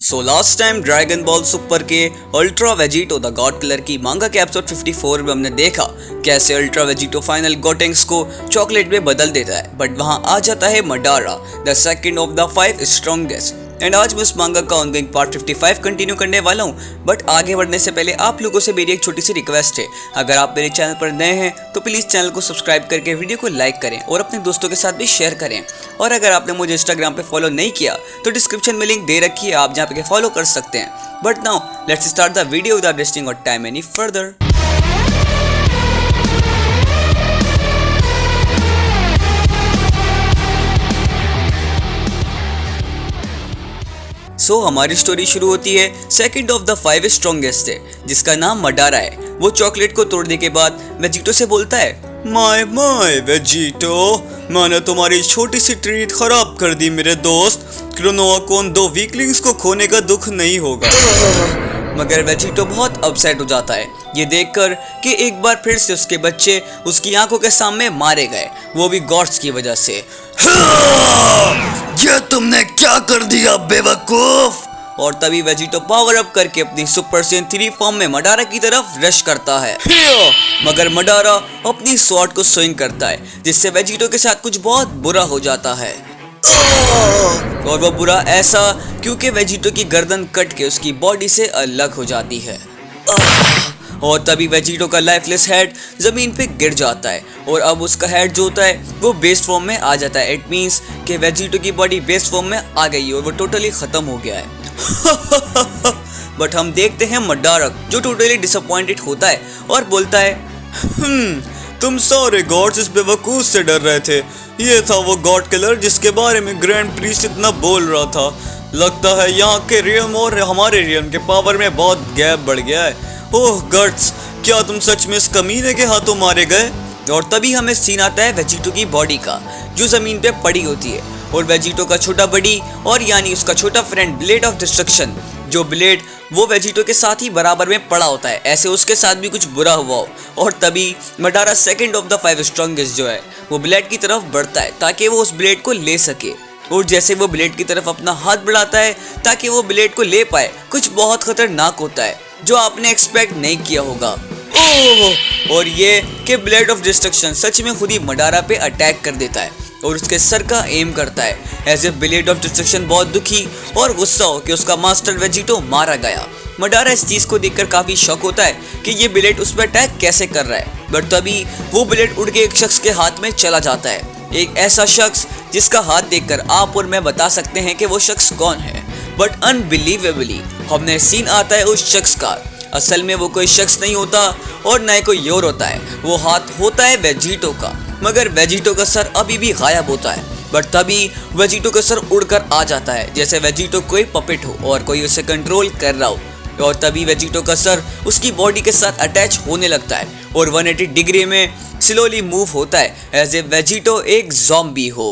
सो last time dragon ball super के ultra Vegito the god killer की manga के episode 54 में हमने देखा कैसे अल्ट्रा वेजिटो फाइनल गोटेंक्स को चॉकलेट में बदल देता है, बट वहां आ जाता है Madara the second of the 5 strongest. And आज मैं उस मांगा का ऑनगोइंग पार्ट 55 कंटिन्यू करने वाला हूँ। बट आगे बढ़ने से पहले आप लोगों से मेरी एक छोटी सी रिक्वेस्ट है, अगर आप मेरे चैनल पर नए हैं तो प्लीज़ चैनल को सब्सक्राइब करके वीडियो को लाइक करें और अपने दोस्तों के साथ भी शेयर करें। और अगर आपने मुझे इंस्टाग्राम पे फॉलो नहीं किया तो डिस्क्रिप्शन में लिंक दे रखी है, आप जहाँ पे फॉलो कर सकते हैं। But now let's start the video without wasting our time any further. हमारी स्टोरी शुरू होती है सेकंड ऑफ द 5 स्ट्रॉन्गेस्ट से, जिसका नाम मडारा है। वो चॉकलेट को तोड़ने के बाद वेजिटो से बोलता है, माय वेजिटो, मैंने तुम्हारी छोटी सी ट्रीट खराब कर दी मेरे दोस्त। क्रोनोआ को 2 वीकलिंग्स को खोने का दुख नहीं होगा। मगर वेजिटो बहुत अपसेट हो जाता है ये देखकर कि एक बार फिर से उसके बच्चे उसकी आंखों के सामने मारे गए, वो भी गॉड्स की वजह से। ये तुमने क्या कर दिया बेवकूफ? और तभी वेजिटो पावर अप करके अपनी सुपर सेन 3 फॉर्म में मडारा की तरफ रश करता है। मगर मडारा अपनी स्वॉर्ड को स्विंग करता है, जिससे वेजिटो के साथ कुछ बहुत बुरा हो जाता है। और वो बुरा ऐसा क्योंकि वेजिटो की गर्दन कट के उसकी बॉडी से अलग हो जाती है। और तभी वेजिटो का लाइफलेस हेड जमीन पे गिर जाता है और अब उसका हेड जो होता है वो बेस्ट फॉर्म में आ जाता है। इट मींस कि वेजिटो की बॉडी बेस्ट फॉर्म में आ गई है और वो टोटली खत्म हो गया है। बट हम देखते हैं मडारा जो टोटली डिसअपॉइंटेड होता है और बोलता है, तुम सारे गॉड्स इस बेवकूफ से डर रहे थे। ये था वो गॉड किलर जिसके बारे में ग्रैंड प्रीस्ट इतना बोल रहा था। लगता है यहाँ के रियम और हमारे रियम के पावर में बहुत गैप बढ़ गया है। ओह गट्स, क्या तुम सच में इस कमीने के हाथों मारे गए? और तभी हमें सीन आता है वेजिटो की बॉडी का जो जमीन पे पड़ी होती है और वेजिटो का छोटा बड़ी और यानी उसका छोटा फ्रेंड ब्लेड ऑफ डिस्ट्रक्शन, जो ब्लेड वो वेजिटो के साथ ही बराबर में पड़ा होता है, ऐसे उसके साथ भी कुछ बुरा हुआ हो। और तभी मडारा सेकंड ऑफ द 5 स्ट्रॉन्गेस्ट जो है वो ब्लेड की तरफ बढ़ता है ताकि वो उस ब्लेड को ले सके। और जैसे वो ब्लेड की तरफ अपना हाथ बढ़ाता है ताकि वो ब्लेड को ले पाए, कुछ बहुत खतरनाक होता है जो आपने एक्सपेक्ट नहीं किया होगा। ओह, और ये कि ब्लेड ऑफ डिस्ट्रक्शन सच में खुद ही मडारा पे अटैक कर देता है और उसके सर का एम करता है। As a blade of destruction बहुत दुखी और गुस्सा हो कि उसका मास्टर वेजिटो मारा गया। मडारा इस चीज को देखकर काफी शॉक होता है कि ये ब्लेड उस पर अटैक कैसे कर रहा है। बट तभी वो ब्लेड उड़ के एक शख्स के हाथ में चला जाता है, एक ऐसा शख्स जिसका हाथ देखकर आप और मैं बता सकते हैं कि वो शख्स कौन है। बट अनबिलीवेबली हमने सीन आता है उस शख्स का। असल में वो कोई शख्स नहीं होता और न कोई और होता है, वो हाथ होता है वेजिटो का। मगर वेजिटो का सर अभी भी गायब होता है। बट तभी वेजिटो का सर उड़कर आ जाता है जैसे वेजिटो कोई पपेट हो और कोई उसे कंट्रोल कर रहा हो। और तभी वेजिटो का सर उसकी बॉडी के साथ अटैच होने लगता है और 180 डिग्री में स्लोली मूव होता है एज ए वेजिटो एक ज़ॉम्बी हो।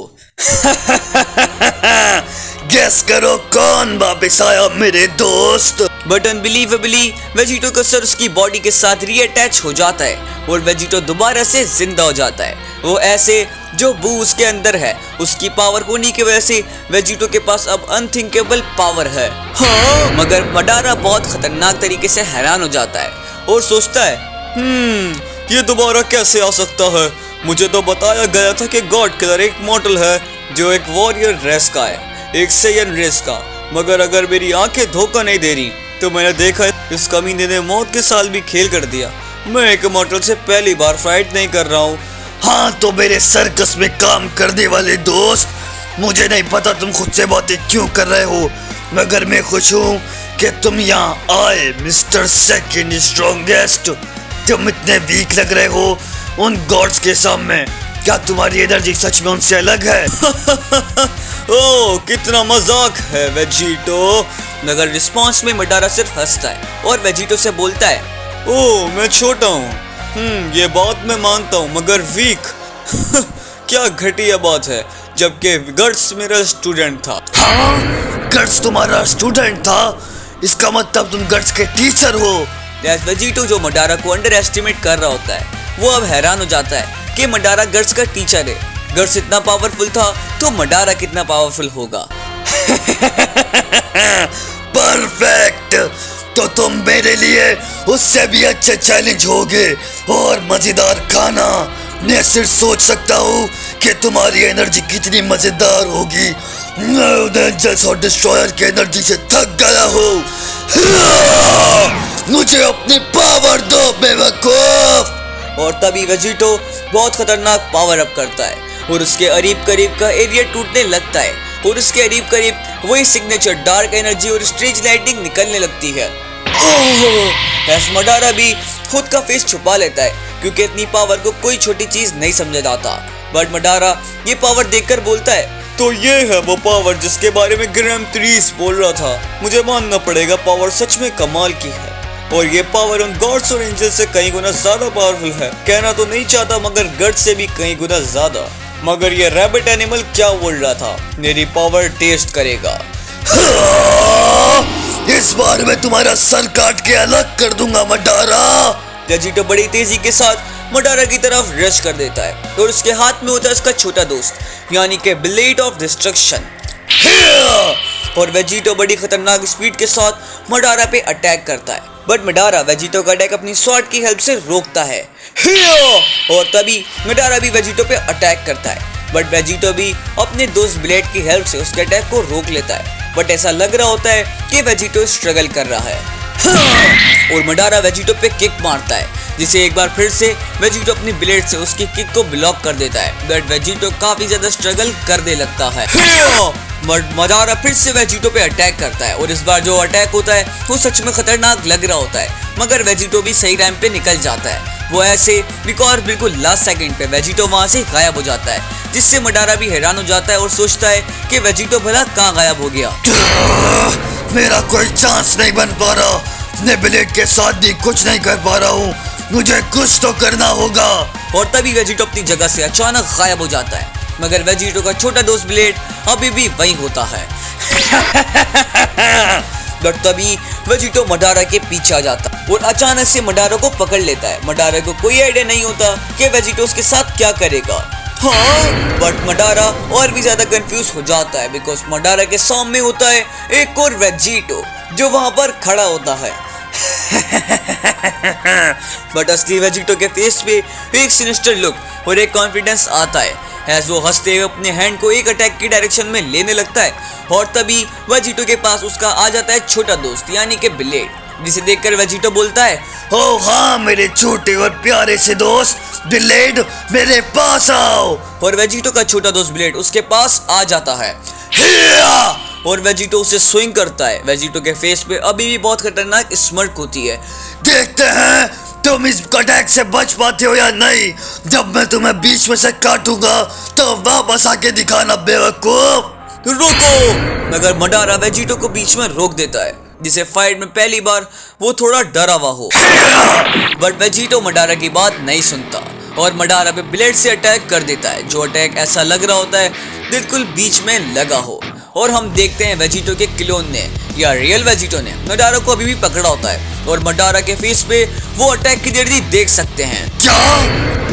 गेस करो कौन वापस आया मेरे दोस्त? बट अनबिलीवेबली वेजिटो का सर उसकी बॉडी के साथ रीअटैच हो जाता है और वेजिटो दोबारा से जिंदा हो जाता है। वो ऐसे जो बू उसके अंदर है उसकी पावर होने की वजह से वेजिटो के पास अब अनथिंकेबल पावर है। हाँ, मगर मडारा बहुत खतरनाक तरीके से हैरान हो जाता है और सोचता है, ये दोबारा कैसे आ सकता है? मुझे तो बताया गया था कि गॉड किलर एक मॉडल है जो एक वॉरियर रेस का है, एक सेयन रेस का। मगर अगर मेरी आंखें धोखा नहीं दे रही तो मैंने देखा इस कमीने ने मौत के साल भी खेल कर दिया। मैं एक मॉडल से पहली बार फाइट नहीं कर रहा हूँ। हाँ तो मेरे सर्कस में काम करने वाले दोस्त, मुझे नहीं पता तुम खुद से बातें क्यों कर रहे हो, मगर मैं खुश हूँ कि तुम यहाँ आए मिस्टर सेकंड स्ट्रॉन्गेस्ट। तुम इतने वीक लग रहे हो उन गॉड्स के सामने। क्या तुम्हारी एनर्जी सच में उनसे अलग है? ओह कितना मजाक है वेजिटो। मगर रिस्पॉन्स में मडारा सिर्फ हंसता है और वेजिटो से बोलता है, ओह मैं छोटा हूँ, ये बात मैं मानता हूँ, मगर वीक क्या घटिया बात है, जबकि गट्स मेरा स्टूडेंट था। हाँ गट्स तुम्हारा स्टूडेंट था? इसका मतलब तुम गट्स के टीचर हो। वेजिटो जो मडारा को अंडर एस्टिमेट कर रहा होता है वो अब हैरान हो जाता है कि मडारा गट्स का टीचर है। गट्स इतना पावरफुल था तो मडारा कितना पावरफुल होगा। परफेक्ट। तो तुम मेरे लिए उससे भी अच्छे चैलेंज होगे और मजेदार खाना। मैं सिर्फ सोच सकता हूँ कि तुम्हारी एनर्जी कितनी मजेदार होगी। मैं एवेंजर्स और डिस्ट्रॉयर की एनर्जी से थक गया हूँ। मुझे अपनी पावर दो बेवकूफ। और तभी वेजिटो बहुत खतरनाक पावर अप करता है और उसके करीब करीब का एरिया टूटने लगता है और उसके करीब करीब वही सिग्नेचर डार्क एनर्जी और स्ट्रेंज लाइटिंग निकलने लगती है। मडारा भी खुद का फेस छुपा लेता है क्योंकि इतनी पावर को कोई छोटी चीज नहीं समझा जाता। बट मडारा ये पावर देखकर बोलता है, तो ये है वो पावर जिसके बारे में ग्रैम थ्रीस बोल रहा था। मुझे मानना पड़ेगा पावर सच में कमाल की है और ये पावर उन गॉड्स और एंजल से कई गुना ज्यादा पावरफुल है। कहना तो नहीं चाहता मगर गॉड से भी कई गुना ज्यादा। मगर ये रैबिट एनिमल क्या बोल रहा था, मेरी पावर टेस्ट करेगा। इस बार मैं तुम्हारा सर काट के अलग कर दूंगा मडारा। वेजिटो बड़ी तेजी के साथ मडारा की तरफ रश कर देता है और उसके हाथ में होता है उसका छोटा दोस्त यानी कि ब्लेड ऑफ डिस्ट्रक्शन। और वेजिटो बड़ी खतरनाक स्पीड के साथ मडारा पे अटैक करता है बट मडारा वेजिटो का अटैक अपनी स्वॉर्ड की हेल्प से रोकता है। और तभी मडारा भी वेजिटो पे अटैक करता है बट वेजिटो भी अपने दोस्त ब्लेड की हेल्प से उसके अटैक को रोक लेता है। बट ऐसा लग रहा होता है कि वेजिटो स्ट्रगल कर रहा है और मडारा वेजिटो पे किक मारता है जिसे एक बार फिर से वेजिटो अपनी ब्लेड से उसकी किक को ब्लॉक कर देता है। बट वेजिटो काफी ज्यादा स्ट्रगल करने लगता है। बट मडारा फिर से वेजिटो पे अटैक करता है और इस बार जो अटैक होता है वो सच में खतरनाक लग रहा होता है मगर वेजिटो भी सही टाइम पे निकल जाता है। वो ऐसे बिकॉज बिल्कुल लास्ट सेकंड पे वेजिटो वहां से गायब हो जाता है जिससे मडारा भी हैरान हो जाता है और सोचता है कि वेजिटो भला कहाँ गायब हो गया। मेरा कोई चांस नहीं बन पा रहा। मैं ब्लेड के साथ भी कुछ नहीं कर पा रहा हूँ। मुझे कुछ तो करना होगा। और तभी वेजिटो अपनी जगह से अचानक गायब हो जाता है मगर वेजिटो का छोटा दोस्त ब्लेड अभी भी वहीं होता है। बट तभी वेजिटो मडारा के पीछे आ जाता है और अचानक से मडारा को पकड़ लेता है। मडारा को कोई आइडिया नहीं होता कि वेजिटो उसके साथ क्या करेगा। बट मडारा और भी ज्यादा कंफ्यूज हो जाता है बिकॉज मडारा के सामने होता है एक और वेजिटो जो वहां पर खड़ा होता है। बट असली वेजिटो के फेस पे एक सिनिस्टर लुक और एक कॉन्फिडेंस आता है एज वो हंसते हुए अपने हैंड को एक अटैक की डायरेक्शन में लेने लगता है। और तभी वेजिटो के पास उसका आ जाता है छोटा दोस्त यानी कि ब्लेड जिसे देखकर वेजिटो बोलता है, ओ हाँ मेरे छोटे और प्यारे से दोस्त ब्लेड, मेरे पास आओ। और वेजिटो का छोटा दोस्त ब्लेड उसके पास आ जाता है और वेजिटो उसे स्विंग करता है। वेजिटो के फेस पे अभी भी बहुत खतरनाक स्मर्क होती है। देखते हैं तुम इस अटैक से बच पाते हो या नहीं। जब मैं तुम्हें बीच में से काटूंगा तो वापस आके दिखाना बेवकूफ। रोको! मगर मडारा वेजिटो को बीच में रोक देता है जिसे फाइट में पहली बार वो थोड़ा डरा हुआ हो। बट वेजिटो मडारा की बात नहीं सुनता और मडारा पे ब्लेड से अटैक कर देता है जो अटैक ऐसा लग रहा होता है बिल्कुल बीच में लगा हो। और हम देखते हैं वेजिटो के क्लोन ने या रियल वेजिटो ने मडारा को अभी भी पकड़ा होता है और मडारा के फेस पे वो अटैक की एनर्जी देख सकते हैं।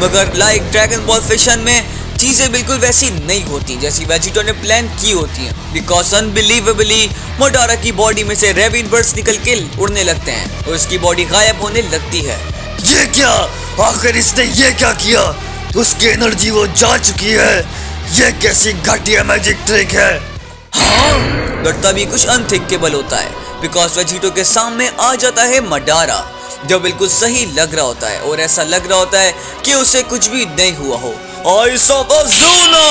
मगर लाइक ड्रैगन बॉल फैशन में चीजें बिल्कुल वैसी नहीं होती जैसी वेजिटो ने प्लान की होती हैं बिकॉज अनबिलीवेबली मडारा की बॉडी में से रेबिन बर्ड्स निकल के उड़ने लगते हैं और उसकी बॉडी गायब होने लगती है। ये क्या? आखिर इसने ये क्या किया? उसकी एनर्जी वो जा चुकी है। ये कैसी घटिया मैजिक ट्रिक है? बट तभी कुछ अनथिंकेबल होता है बिकॉज वेजिटो के सामने आ जाता है मडारा जो बिल्कुल सही लग रहा होता है और ऐसा लग रहा होता है कि उसे कुछ भी नहीं हुआ हो। Eyes of Azuna!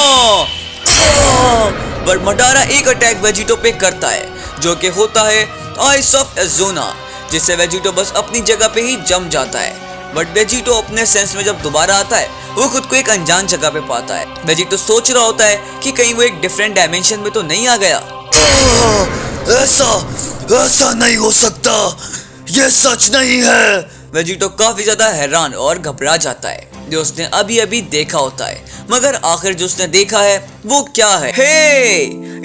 But Madara एक अटैक वेजिटो पे करता है जो कि होता है आइस ऑफ अज़ूना जिससे वेजिटो बस अपनी जगह पे ही जम जाता है। बट वेजिटो अपने सेंस में जब दोबारा आता है वो खुद को एक अनजान जगह पे पाता है। वेजिटो सोच रहा होता है कि कहीं वो एक डिफरेंट डायमेंशन में तो नहीं आ गया। ऐसा नहीं हो सकता। ये सच नहीं है। वेजिटो काफी ज्यादा हैरान और घबरा जाता है जो उसने अभी अभी देखा होता है मगर आखिर जो उसने देखा है वो क्या है। हे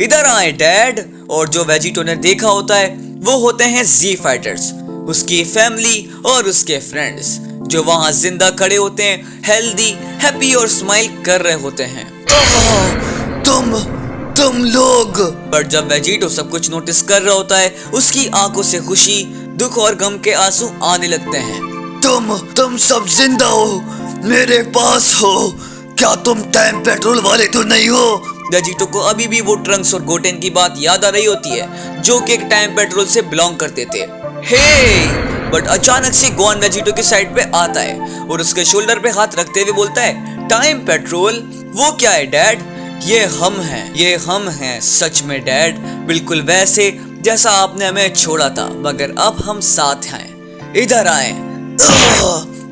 इधर आए डैड। और जो वेजिटो ने देखा होता है वो होते हैं जी फाइटर्स, उसकी फैमिली और उसके फ्रेंड्स जो वहां जिंदा खड़े होते हैं, हेल्दी, हैप्पी और स्माइल कर रहे होते हैं। तुम लोग। पर जब वेजिटो सब कुछ नोटिस कर रहा होता है, उसकी आंखों से खुशी, दुख और गम के आंसू आने लगते हैं। तुम सब जिंदा हो, मेरे पास हो। क्या तुम टाइम पेट्रोल वाले तो नहीं हो? वेजिटो को अभी भी वो ट्रंक्स और गोटेन की बात याद आ रही होती है, जो कि एक टाइम पेट्रोल से बिलोंग करते थे। बट अचानक से गोहान वेजिटो की साइड पे आता है और उसके शोल्डर पे हाथ रखते हुए बोलता है, टाइम पेट्रोल? वो क्या है डैड? ये हम हैं सच में डैड, बिल्कुल वैसे जैसा आपने हमें छोड़ा था, मगर अब हम साथ हैं, इधर आए।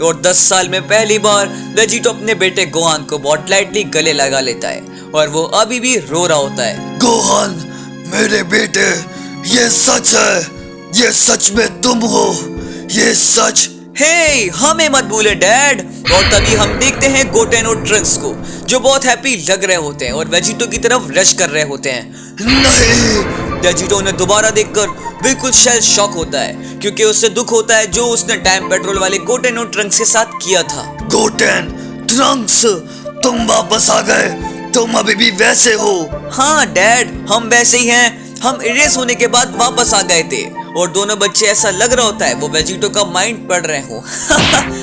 और 10 साल में पहली बार वेजिटो अपने बेटे गोहान को बहुत लाइटली गले लगा लेता है और वो अभी भी रो रहा होता है। गोहान मेरे बेटे, ये सच है, ये सच में तुम हो, ये सच। हमें मत भूले डैड। और तभी हम देखते हैं गोटेन और ट्रंक्स को, जो बहुत हैप्पी लग रहे होते हैं और वेजिटो की तरफ रश कर रहे होते हैं। नहीं। वेजिटो उन्हें दोबारा देखकर बिल्कुल शेल शॉक होता है, क्योंकि उससे दुख होता है जो उसने टाइम पेट्रोल वाले गोटेन और ट्रंक्स के साथ किया था। गोटेन, ट्रंक्स, तुम वापस आ गए, तुम अभी भी वैसे हो। हाँ डैड, हम वैसे ही हैं। हम इरेज होने के बाद वापस आ गए थे और दोनों बच्चे, ऐसा लग रहा होता है वो वेजिटो का माइंड पढ़ रहे हो।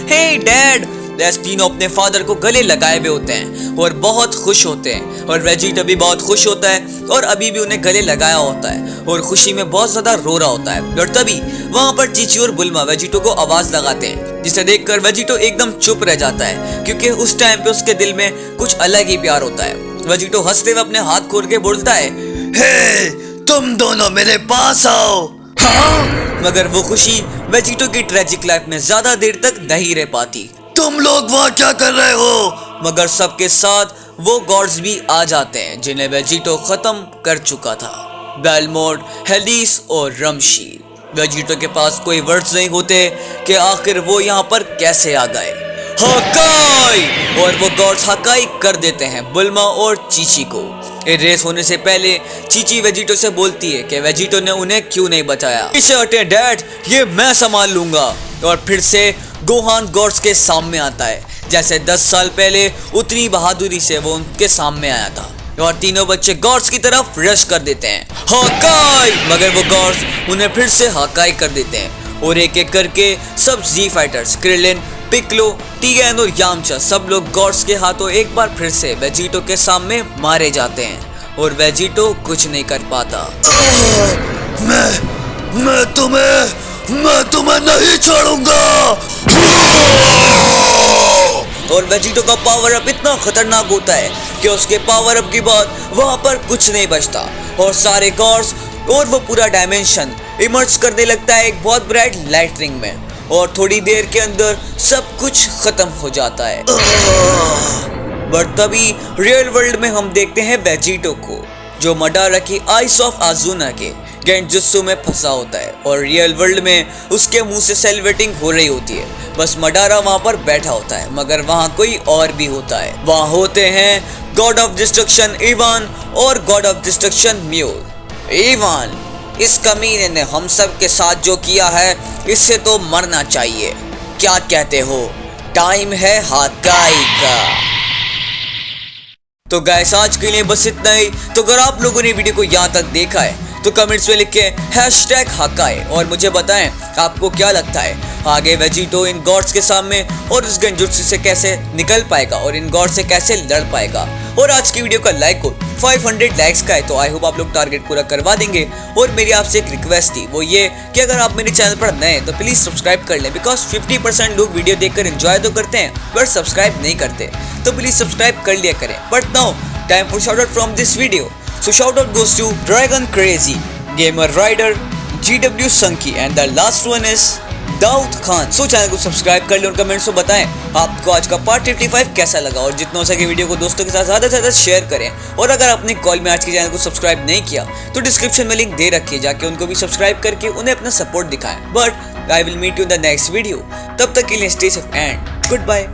हे डैड। तीनों अपने फादर को गले लगाए हुए होते हैं और बहुत खुश होते हैं, और वेजिटो भी बहुत खुश होता है और अभी भी उन्हें गले लगाया होता है और खुशी में बहुत ज्यादा रो रहा होता है। और तभी वहां पर चीची और बुल्मा वेजिटो को आवाज लगाते हैं, जिसे देखकर वेजिटो एकदम चुप रह जाता है, क्योंकि उस टाइम पे उसके दिल में कुछ अलग ही प्यार होता है। वेजिटो हंसते हुए अपने हाथ खोल के बोलता है, हे, तुम दोनों मेरे पास आओ। हाँ? मगर वो खुशी वेजिटो की ट्रेजिक लाइफ में ज्यादा देर तक नहीं रह पाती। तुम लोग वहाँ क्या कर रहे हो? मगर सबके साथ वो गॉड्स भी आ जाते हैं जिन्हें वेजिटो खत्म कर चुका था। बेलमोंट, हेलिस और रमशील। वेजिटो के पास कोई वर्ड्स नहीं होते कि आखिर वो यहाँ पर कैसे आ गए। हकाई! और वो गॉड्स हकाई कर देते हैं बुल्मा और चीची को। रेस होने से पहले चीची वेजिटो से बोलती है कि वेजिटो ने उन्हें क्यों नहीं बचाया। पीछे हटे डैड, ये मैं संभाल लूंगा। और फिर से गोहान गॉड्स के सामने आता है, जैसे 10 साल पहले उतनी बहादुरी से वो उनके सामने आया था, और तीनों बच्चे गॉड्स की तरफ रश कर देते हैं। हकाई! मगर वो गॉड्स उन्हें फिर से हकाई कर देते हैं और एक एक करके सब जी फाइटर्स, क्रिलिन, पिक्लो, टीगैन और यामचा, सब लोग गॉड्स के हाथों एक बार फिर से वेजिटो के सामने मारे जाते हैं और वेजिटो कुछ नहीं कर पाता। मैं तुम्हें नहीं छोड़ूंगा। और वेजिटो का पावर अप इतना खतरनाक होता है कि उसके पावर अप के बाद वहां पर कुछ नहीं बचता और सारे गॉड्स और वो पूरा डायमेंशन इमर्ज करने लगता है एक बहुत ब्राइट लाइट रिंग में, और थोड़ी देर के अंदर सब कुछ खत्म हो जाता है। बट तभी रियल वर्ल्ड में हम देखते हैं वेजिटो को, जो मडारा की आइस ऑफ आजुना के गेंजुत्सु में फंसा होता है, और रियल वर्ल्ड में उसके मुंह से सेलिब्रेटिंग हो रही होती है। बस मडारा वहां पर बैठा होता है, मगर वहां कोई और भी होता है। वहां होते हैं गॉड ऑफ डिस्ट्रक्शन इवान और God of destruction mule. Ivan, इस कमीने ने हम सब के साथ जो किया है, इससे तो मरना चाहिए। क्या कहते हो? टाइम है हकाई का। तो गाइस, आज के लिए बस इतना ही। तो अगर आप लोगों ने वीडियो को यहाँ तक देखा है तो कमेंट्स में लिख के #हकाई और मुझे बताएं आपको क्या लगता है, आगे वेजिटो इन गॉड्स के सामने और इस गेंजुत्सु से कैसे निकल पाएगा और इन गॉड से कैसे लड़ पाएगा। और आज की वीडियो का लाइक को 500 लाइक्स का है, तो आई होप आप लोग टारगेट पूरा करवा देंगे। और मेरी आपसे एक रिक्वेस्ट थी, वो ये कि अगर आप मेरे चैनल पर नए हैं तो प्लीज सब्सक्राइब कर लें, बिकॉज 50% लोग वीडियो देखकर एंजॉय तो करते हैं पर सब्सक्राइब नहीं करते, तो प्लीज सब्सक्राइब कर लिया करें। But now time for shout out from this video. So shout out goes to Dragon Crazy, Gamer Rider, GW Sunky and the last one is Dawood Khan. So channel को सब्सक्राइब कर लें और कमेंट्स में बताएं आपको आज का पार्ट 55 कैसा लगा, और जितना हो सके वीडियो को दोस्तों के साथ ज़्यादा से ज़्यादा शेयर करें। और अगर आपने कॉल में आज के चैनल को सब्सक्राइब नहीं किया तो डिस्क्रिप्शन में लिंक दे रखिए, जाके उनको भी सब्सक्राइब करके उन्हें अपना सपोर्ट दिखाएं। But I will meet you in the next video. तब तक के लिए stay safe and good bye.